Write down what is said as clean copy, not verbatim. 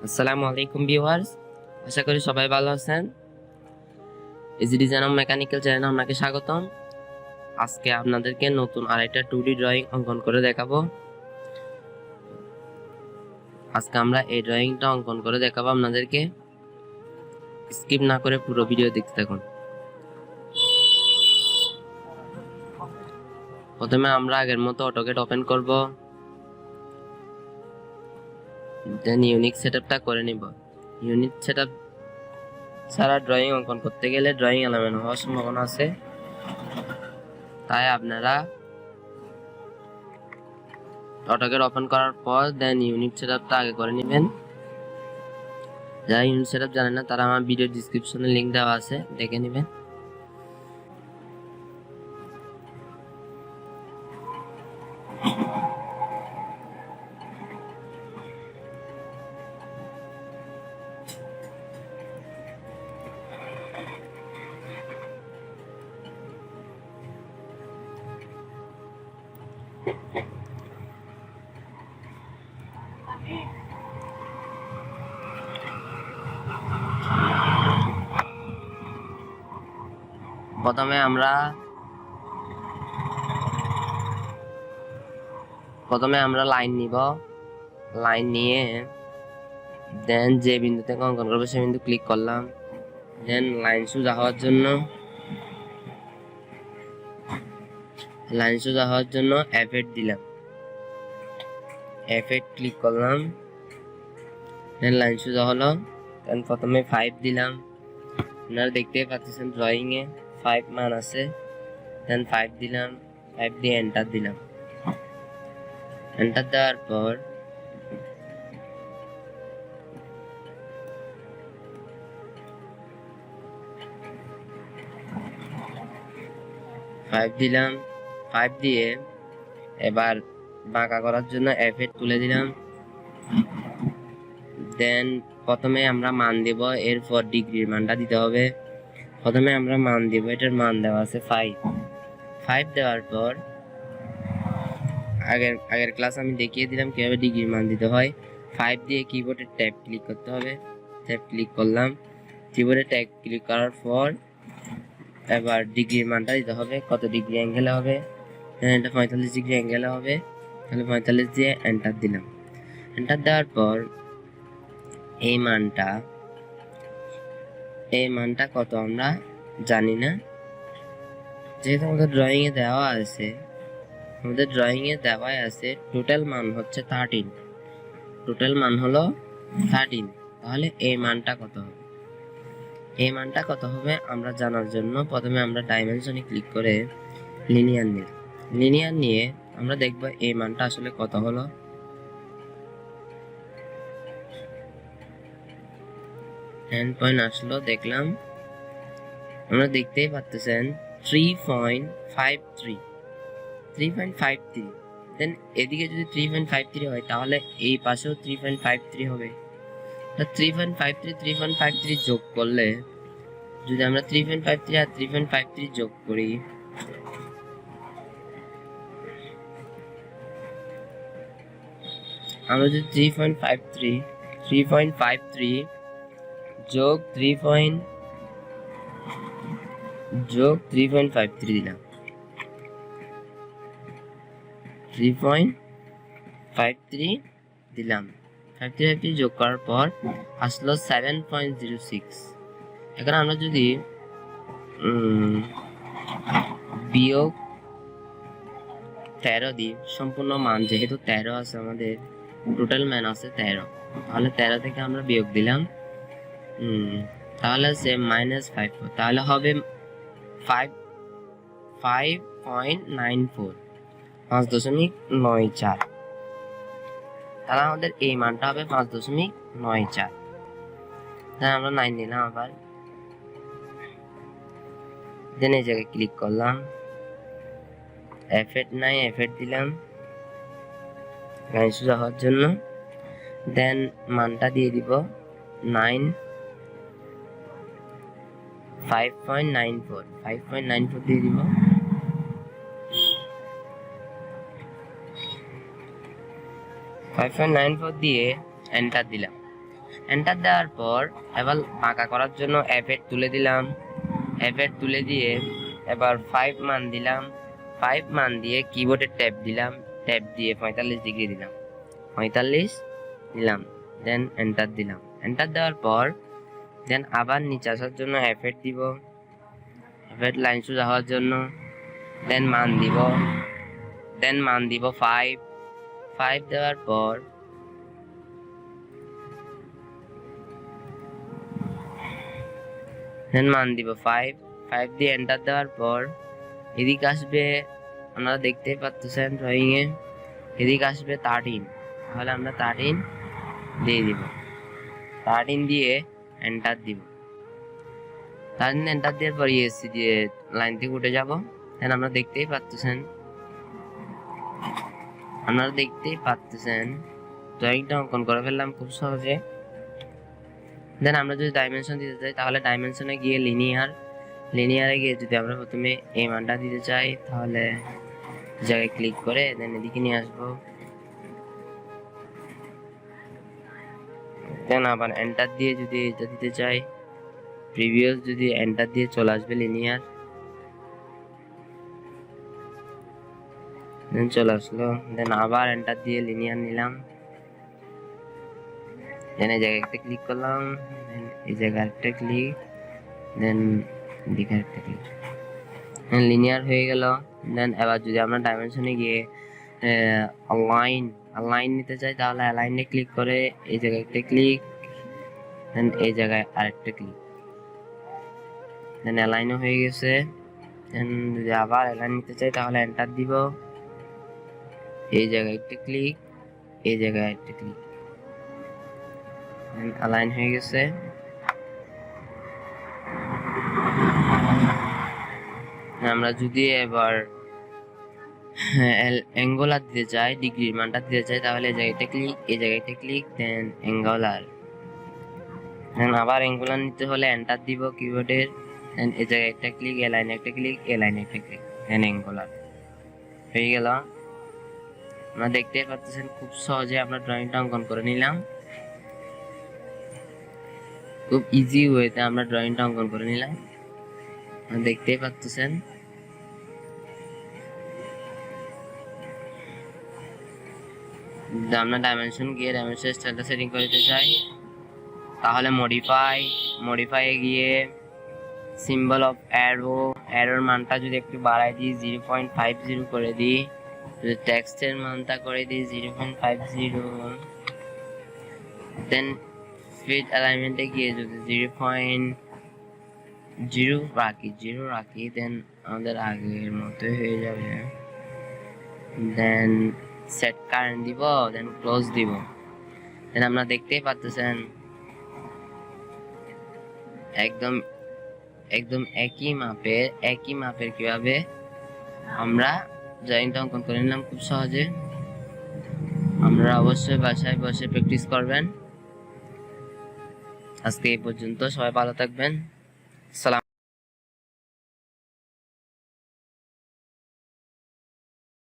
আসসালামু আলাইকুম ভিউয়ার্স, আশা করি সবাই ভালো আছেন। ইজি ডিজাইন অফ মেকানিক্যাল চ্যানেলে আপনাকে স্বাগতম। আজকে আপনাদেরকে নতুন আরেকটা 2D ড্রয়িং অঙ্কন করে দেখাবো। আজকে আমরা এই ড্রয়িংটা অঙ্কন করে দেখাবো আপনাদেরকে। স্কিপ না করে পুরো ভিডিও দেখতে থাকুন। প্রথমে আমরা আগের মতো অটোক্যাড ওপেন করব, দেন ইউনিক সেটআপটা করে নিব। ইউনিক সেটআপ ছাড়া ড্রয়িং অঙ্কন করতে গেলে ড্রয়িং এলোমেলো হওয়ার সম্ভাবনা আছে, তাই আপনারা অটোক্যাড ওপেন করার পর দেন ইউনিট সেটআপটা আগে করে নেবেন। যারা ইউনিট সেটআপ জানেন না তারা আমার ভিডিও ডেসক্রিপশনে লিংক দেওয়া আছে, দেখে নেবেন। প্রথমে আমরা লাইন নিব। লাইন নিয়ে দেন যে বিন্দুতে অঙ্কন করবো সেই বিন্দু ক্লিক করলাম। দেন লাইন সোজা হওয়ার জন্য F8 দিলাম। F8 ক্লিক করলাম, দেন লাইন সোজা হলো। দেন প্রথমে 5 দিলাম। আপনারা দেখতেই পাচ্ছেন ড্রয়িং এ 5 মান আছে। দেন 5 দিলাম, 5 দিয়ে এন্টার দিলাম। এন্টার দেওয়ার পর দিলাম, 5 দিয়ে এবার বাঁকা করার জন্য F8 তুলে দিলাম। দেন প্রথমে আমরা মান দেব, এরপর ডিগ্রির মানটা দিতে হবে। প্রথমে আমরা মান দেব, এটার মান দেওয়া আছে 5 দেওয়ার পর আগের ক্লাস আমি দেখিয়ে দিলাম কিভাবে ডিগ্রির মান দিতে হয়। 5 দিয়ে কিবোর্ডে ট্যাব ক্লিক করতে হবে। ট্যাব ক্লিক করলাম, কিবোর্ডে ট্যাব ক্লিক করার পর এবার ডিগ্রির মানটা দিতে হবে, কত ডিগ্রি অ্যাঙ্গেলে হবে। এটা 45 ডিগ্রি অ্যাঙ্গেলে হবে, তাহলে 45 দিয়ে এন্টার দিলাম। এন্টার দেওয়ার পর এই মানটা কত আমরা জানি না, যেহেতু আমাদের ড্রয়িং এ দেওয়া আছে টোটাল মান হচ্ছে 13। টোটাল মান হলো 13। তাহলে এই মানটা কত হবে আমরা জানার জন্য প্রথমে আমরা ডাইমেনশনে ক্লিক করে লিনিয়ার নিয়ে আমরা দেখব এই মানটা আসলে কত হলো। এন্ড পয়েন্ট আসলো, দেখলাম। আমরা দেখতেই পাচ্ছেন 3.53। দেন এদিকে যদি 3.53 হয় তাহলে এই পাশেও 3.53 হবে। 3.53 যোগ করলে, যদি আমরা 3.53 আর 3.53 যোগ করি, আমরা যদি 3.53 যোগ 3.53 দিলাম, 53 যোগ করার পর আসলো 7.06। এখন আমরা যদি বিয়োগ 13 দিই, সম্পূর্ণ মান যেহেতু 13 আছে, আমাদের টোটাল মান আছে 13, তাহলে 13 থেকে আমরা বিয়োগ দিলাম, তাহলে আছে -5, তাহলে হবে 5.94, 5.94। তাহলে আমাদের এই মানটা হবে 5.94। তাহলে আমরা 9 নিলাম, আবার দেন এই জায়গায় ক্লিক করলাম, F8 দিলাম লাইন সোজা হওয়ার জন্য। দেন মানটা দিয়ে দিব 5.94 দিয়ে দিব। 5.94 দিয়ে এন্টার দিলাম। এন্টার দেওয়ার পর এবার বাঁকা করার জন্য F8 তুলে দিলাম। F8 তুলে দিয়ে এবার 5 মান দিলাম। 5 মান দিয়ে কিবোর্ডে ট্যাব দিলাম, ট্যাব দিয়ে 45 ডিগ্রি দিলাম, 45 দিলাম, দেন এন্টার দিলাম। এন্টার দেওয়ার পর দেন আবার নিচে আসার জন্য F8 দিব, F8 লাইন সোজা হওয়ার জন্য, দেন মান দিব 5 দেওয়ার পর দেন মান দিব 5 দিয়ে এন্টার দেওয়ার পর এদিকে আসবে, আপনারা দেখতেই পাচ্ছেন ড্রয়িং এ, এদিকে আসবে 13, তাহলে আমরা 13 দিয়ে দিব। 13 দিয়ে এন্টার দিব। 13 এন্টার দেওয়ার পর ESC দিয়ে লাইন থেকে উঠে যাব। দেন আপনারা দেখতেই পাচ্ছেন ড্রয়িংটা অঙ্কন করে ফেললাম খুব সহজে। দেন আমরা যদি ডাইমেনশন দিতে চাই তাহলে ডাইমেনশনে গিয়ে লিনিয়ারে গিয়ে যদি আমরা প্রথমে এই মানটা দিতে চাই তাহলে জায়গায় ক্লিক করে দেন এদিকে নিয়ে আসবো। দেন আবার এন্টার দিয়ে যদি এটা দিতে চাই, প্রিভিয়াস যদি এন্টার দিয়ে চলে আসবে লিনিয়ার, দেন চলে আসলো। দেন আবার এন্টার দিয়ে লিনিয়ার নিলাম, দেন এই জায়গায় একটা ক্লিক করলাম, দেন এই জায়গায় একটা ক্লিক, দেন এদিকে একটা ক্লিক, দেন লিনিয়ার হয়ে গেল। দেন এবার যদি আমরা ডাইমেনশনে গিয়ে অ্যালাইন নিতে চাই তাহলে অ্যালাইনে ক্লিক করে এই জায়গায় একটা ক্লিক, দেন এই জায়গায় আরেকটা ক্লিক, দেন অ্যালাইনও হয়ে গেছে। দেন যদি আবার অ্যালাইন নিতে চাই তাহলে এন্টার দিব, এই জায়গায় একটা ক্লিক, এই জায়গায় একটা ক্লিক, দেন অ্যালাইন হয়ে গেছে। আমরা যদি এবার অ্যাঙ্গুলার দিতে চাই, ডিগ্রির মানটা দিতে চাই তাহলে এই জায়গাটা ক্লিক, এই জায়গাটা ক্লিক, দেন অ্যাঙ্গুলার। দেন আবার অ্যাঙ্গুলার নিতে হলে এন্টার দিব কিবোর্ডের, দেন এই জায়গায় একটা ক্লিক, এই লাইনে একটা ক্লিক, এই লাইনে একটা ক্লিক, দেন অ্যাঙ্গুলার হয়ে গেল। আমরা দেখতেই পাচ্ছেন খুব সহজে আমরা ড্রয়িংটা অঙ্কন করে নিলাম। খুব ইজি ওয়েতে আমরা ড্রয়িংটা অঙ্কন করে নিলাম, দেখতেই পাচ্ছেন। আমরা ডাইমেনশন গিয়ে ডাইমেনশন স্টাইলটা সেটিং করতে চাই তাহলে মডিফাই গিয়ে সিম্বল অফ অ্যারোর মানটা যদি একটু বাড়াই দিই 0.50 করে দিই, যদি টেক্সটের মানটা করে দিই 0.50, দেন ফিট অ্যালাইনমেন্টে গিয়ে যদি 0.0 রাখি, দেন আমাদের আগের মতো হয়ে যাবে। দেন সেট কারেন্ট দিব, দেন ক্লোজ দিব। দেন আমরা দেখতেই পাচ্ছেন একদম একই মাপের কিভাবে আমরা ড্রয়িংটা অঙ্কন করে নিলাম খুব সহজে। আমরা অবশ্যই বাসায় বসে প্র্যাকটিস করবেন। আজকে এই পর্যন্ত, সবাই ভালো থাকবেন। সালাম।